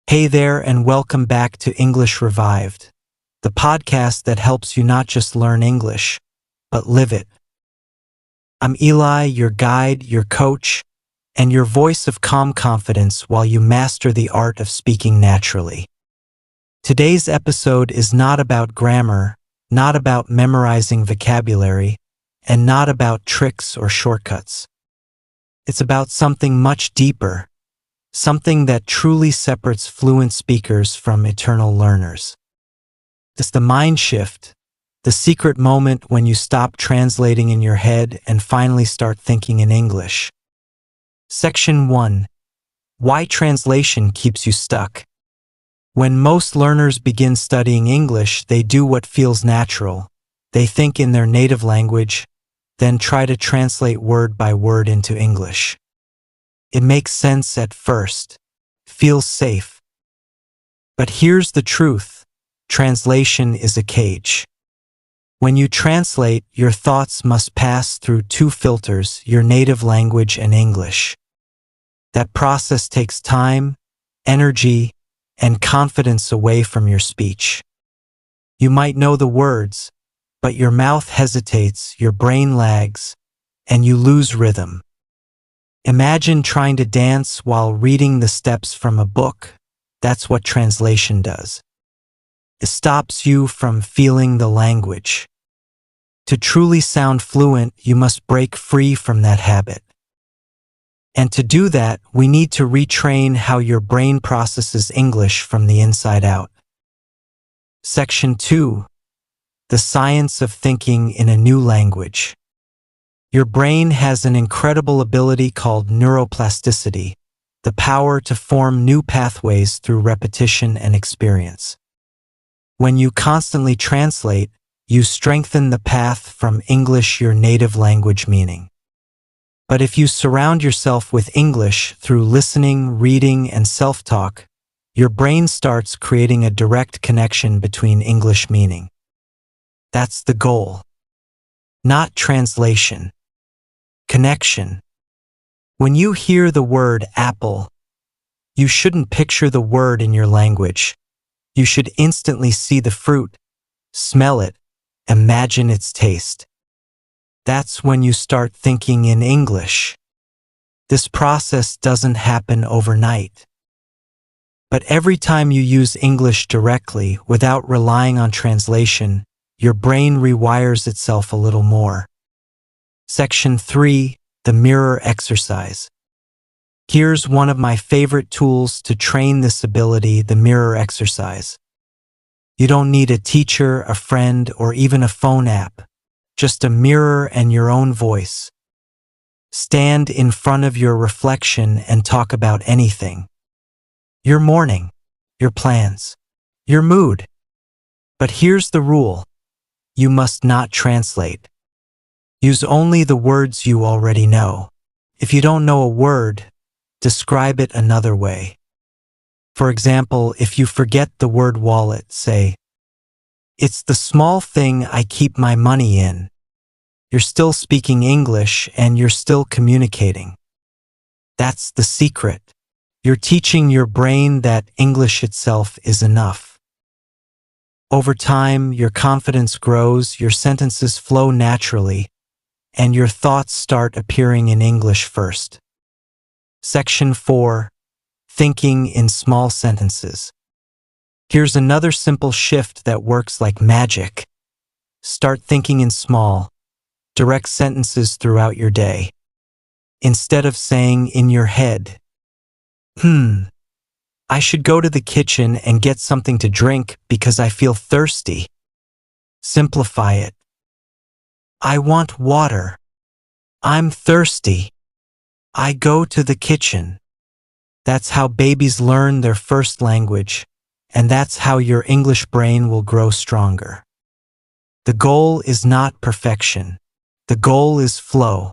Hey there, and welcome back to English Revived, the podcast that helps you not just learn English, but live it. I'm Eli, your guide, your coach, and your voice of calm confidence while you master the art of speaking naturally. Today's episode is not about grammar, not about memorizing vocabulary, and not about tricks or shortcuts. It's about something much deeper. Something that truly separates fluent speakers from eternal learners. It's the mind shift, the secret moment when you stop translating in your head and finally start thinking in English. Section 1. Why translation keeps you stuck. When most learners begin studying English, they do what feels natural. They think in their native language, then try to translate word by word into English. It makes sense at first, feels safe. But here's the truth. Translation is a cage. When you translate, your thoughts must pass through two filters, your native language and English. That process takes time, energy, and confidence away from your speech. You might know the words, but your mouth hesitates, your brain lags, and you lose rhythm. Imagine trying to dance while reading the steps from a book. That's what translation does. It stops you from feeling the language. To truly sound fluent, you must break free from that habit. And to do that, we need to retrain how your brain processes English from the inside out. Section 2. The science of thinking in a new language. Your brain has an incredible ability called neuroplasticity, the power to form new pathways through repetition and experience. When you constantly translate, you strengthen the path from English your native language meaning. But if you surround yourself with English through listening, reading, and self-talk, your brain starts creating a direct connection between English meaning. That's the goal. Not translation. Connection. When you hear the word apple, you shouldn't picture the word in your language. You should instantly see the fruit, smell it, imagine its taste. That's when you start thinking in English. This process doesn't happen overnight. But every time you use English directly without relying on translation, your brain rewires itself a little more. Section 3. The mirror exercise. Here's one of my favorite tools to train this ability, the mirror exercise. You don't need a teacher, a friend, or even a phone app. Just a mirror and your own voice. Stand in front of your reflection and talk about anything. Your morning, your plans, your mood. But here's the rule. You must not translate. Use only the words you already know. If you don't know a word, describe it another way. For example, if you forget the word wallet, say, "It's the small thing I keep my money in." You're still speaking English and you're still communicating. That's the secret. You're teaching your brain that English itself is enough. Over time, your confidence grows, your sentences flow naturally, and your thoughts start appearing in English first. Section 4. Thinking in small sentences. Here's another simple shift that works like magic. Start thinking in small, direct sentences throughout your day. Instead of saying in your head, I should go to the kitchen and get something to drink because I feel thirsty. Simplify it. I want water. I'm thirsty. I go to the kitchen. That's how babies learn their first language, and that's how your English brain will grow stronger. The goal is not perfection. The goal is flow.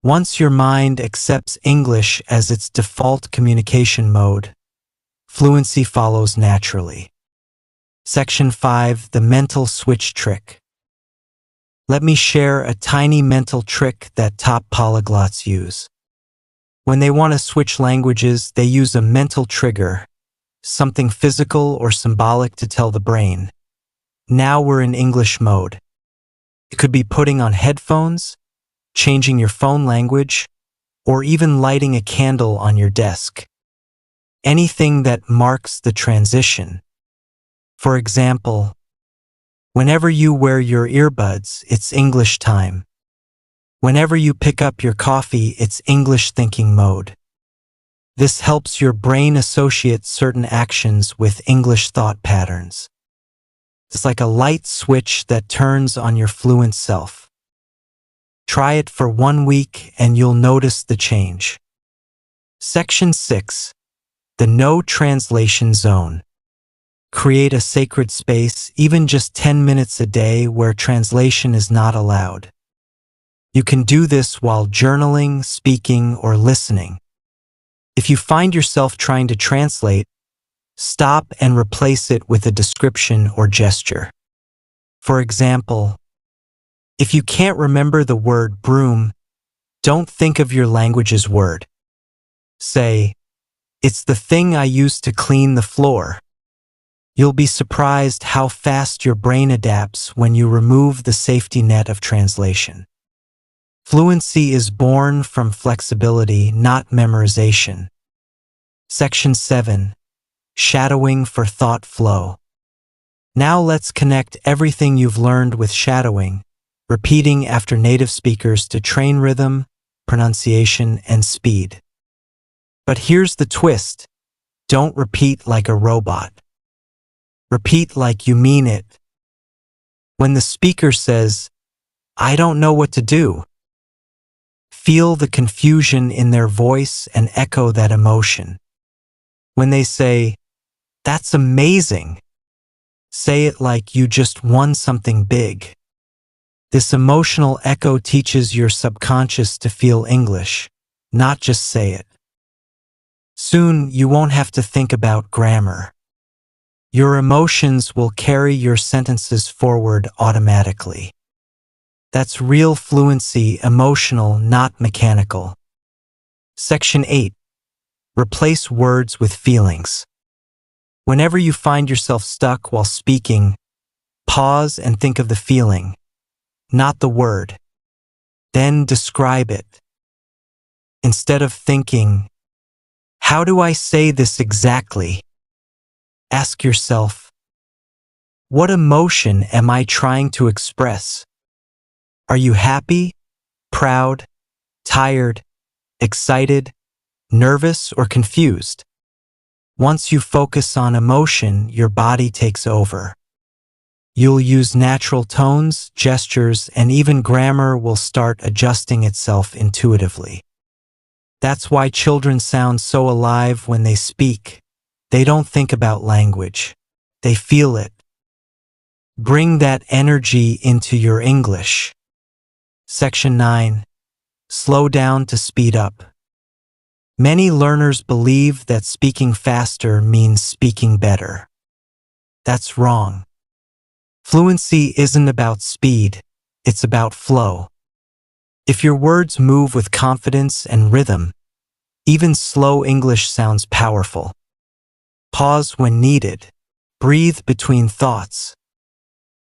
Once your mind accepts English as its default communication mode, fluency follows naturally. Section 5. The mental switch trick. Let me share a tiny mental trick that top polyglots use. When they want to switch languages, they use a mental trigger. something physical or symbolic to tell the brain, now we're in English mode. It could be putting on headphones, changing your phone language, or even lighting a candle on your desk. Anything that marks the transition. For example, whenever you wear your earbuds, it's English time. Whenever you pick up your coffee, it's English thinking mode. This helps your brain associate certain actions with English thought patterns. It's like a light switch that turns on your fluent self. Try it for 1 week and you'll notice the change. Section 6. The No Translation Zone. Create a sacred space, even just 10 minutes a day, where translation is not allowed. You can do this while journaling, speaking, or listening. If you find yourself trying to translate, stop and replace it with a description or gesture. For example, if you can't remember the word broom, don't think of your language's word. Say, "It's the thing I use to clean the floor." You'll be surprised how fast your brain adapts when you remove the safety net of translation. Fluency is born from flexibility, not memorization. Section 7. Shadowing for thought flow. Now let's connect everything you've learned with shadowing, repeating after native speakers to train rhythm, pronunciation, and speed. But here's the twist. Don't repeat like a robot. Repeat like you mean it. When the speaker says, "I don't know what to do," feel the confusion in their voice and echo that emotion. When they say, "That's amazing," say it like you just won something big. This emotional echo teaches your subconscious to feel English, not just say it. Soon you won't have to think about grammar. Your emotions will carry your sentences forward automatically. That's real fluency, emotional, not mechanical. Section 8. Replace words with feelings. Whenever you find yourself stuck while speaking, pause and think of the feeling, not the word. Then describe it. Instead of thinking, "How do I say this exactly?" ask yourself, "What emotion am I trying to express?" Are you happy, proud, tired, excited, nervous, or confused? Once you focus on emotion, your body takes over. You'll use natural tones, gestures, and even grammar will start adjusting itself intuitively. That's why children sound so alive when they speak. They don't think about language. They feel it. Bring that energy into your English. Section 9. Slow down to speed up. Many learners believe that speaking faster means speaking better. That's wrong. Fluency isn't about speed, it's about flow. If your words move with confidence and rhythm, even slow English sounds powerful. Pause when needed. Breathe between thoughts.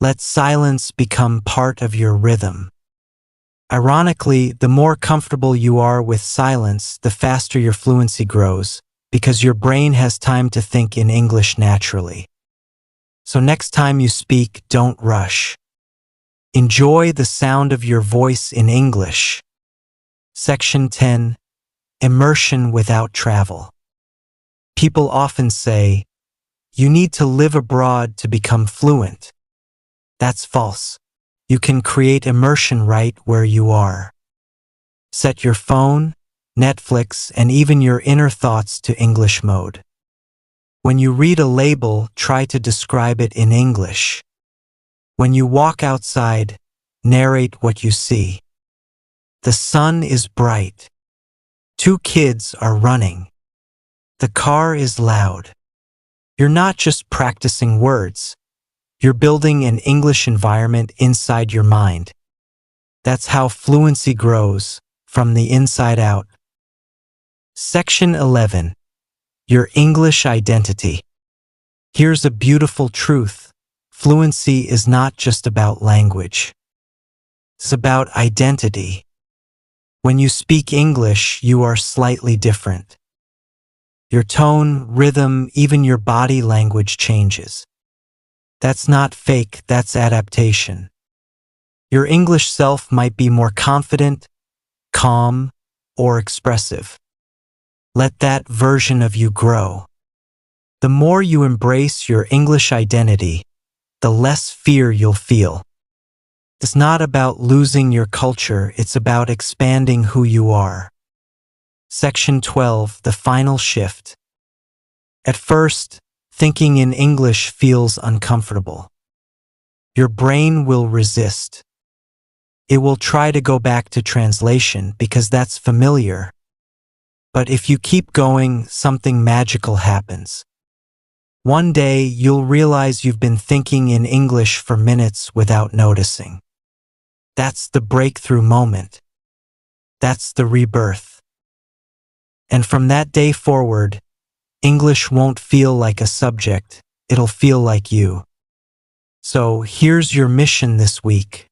Let silence become part of your rhythm. Ironically, the more comfortable you are with silence, the faster your fluency grows, because your brain has time to think in English naturally. So next time you speak, don't rush. Enjoy the sound of your voice in English. Section 10. Immersion without travel. People often say, "You need to live abroad to become fluent." That's false. You can create immersion right where you are. Set your phone, Netflix, and even your inner thoughts to English mode. When you read a label, try to describe it in English. When you walk outside, narrate what you see. The sun is bright. 2 kids are running. The car is loud. You're not just practicing words. You're building an English environment inside your mind. That's how fluency grows, from the inside out. Section 11. your English identity. Here's a beautiful truth. Fluency is not just about language. It's about identity. When you speak English, you are slightly different. Your tone, rhythm, even your body language changes. That's not fake, that's adaptation. Your English self might be more confident, calm, or expressive. Let that version of you grow. The more you embrace your English identity, the less fear you'll feel. It's not about losing your culture, it's about expanding who you are. Section 12, the final shift. At first, thinking in English feels uncomfortable. Your brain will resist. It will try to go back to translation because that's familiar. But if you keep going, something magical happens. One day, you'll realize you've been thinking in English for minutes without noticing. That's the breakthrough moment. That's the rebirth. And from that day forward, English won't feel like a subject, it'll feel like you. So here's your mission this week.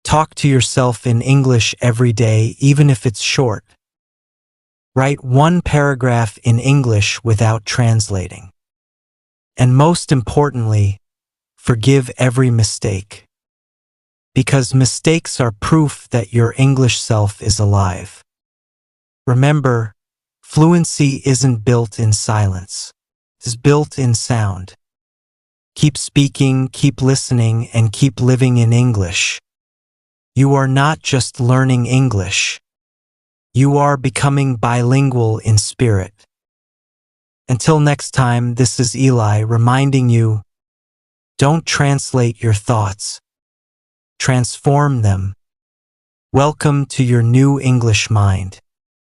Talk to yourself in English every day, even if it's short. Write one paragraph in English without translating. And most importantly, forgive every mistake. Because mistakes are proof that your English self is alive. Remember, fluency isn't built in silence. It's built in sound. Keep speaking, keep listening, and keep living in English. You are not just learning English. You are becoming bilingual in spirit. Until next time, this is Eli reminding you, don't translate your thoughts. Transform them. Welcome to your new English mind.